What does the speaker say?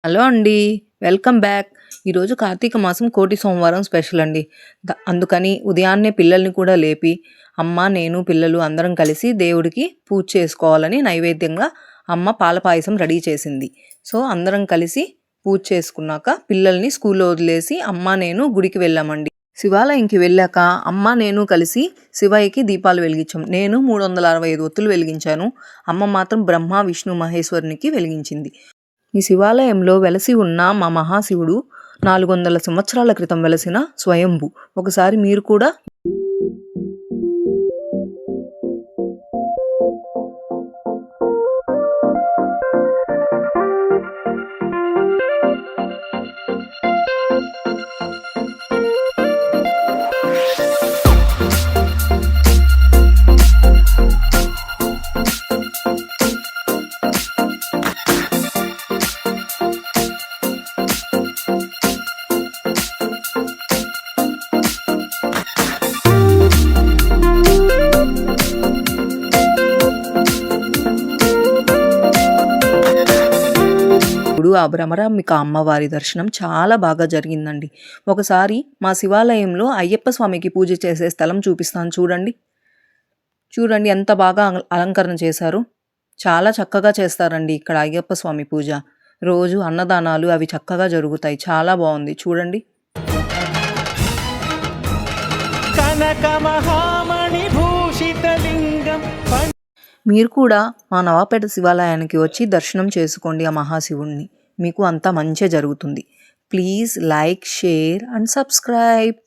Hello అండి. Welcome back. ఈరోజు కార్తీక మాసం కోటి సోమవారం స్పెషల్ అండి. అందుకని ఉదయాన్నే పిల్లల్ని కూడా లేపి అమ్మ, నేను, పిల్లలు అందరం కలిసి దేవుడికి పూజ చేసుకోవాలని నైవేద్యంగా అమ్మ పాల పాయసం రెడీ చేసింది. సో అందరం కలిసి పూజ చేసుకున్నాక పిల్లల్ని స్కూల్లో వదిలేసి అమ్మ, నేను గుడికి వెళ్ళామండి. శివాలయంకి వెళ్ళాక అమ్మ, నేను కలిసి శివయ్యకి దీపాలు వెలిగించాం. నేను 365 ఒత్తులు వెలిగించాను. అమ్మ మాత్రం బ్రహ్మ, విష్ణు, మహేశ్వరునికి వెలిగించింది. ఈ శివాలయంలో వెలసి ఉన్న మా మహాశివుడు 400 సంవత్సరాల క్రితం వెలసిన స్వయంభు. ఒకసారి మీరు కూడా ఆ భ్రమరాంబిక అమ్మవారి దర్శనం చాలా బాగా జరిగిందండి. ఒకసారి మా శివాలయంలో అయ్యప్ప స్వామికి పూజ చేసే స్థలం చూపిస్తాను చూడండి. చూడండి ఎంత బాగా అలంకరణ చేశారు. చాలా చక్కగా చేస్తారండి ఇక్కడ అయ్యప్ప స్వామి పూజ. రోజు అన్నదానాలు అవి చక్కగా జరుగుతాయి. చాలా బాగుంది చూడండి. మీరు కూడా మా నవాపేట శివాలయానికి వచ్చి దర్శనం చేసుకోండి ఆ మహాశివుణ్ణి. మీకు అంతా మంచిగా జరుగుతుంది. Please like, share and subscribe.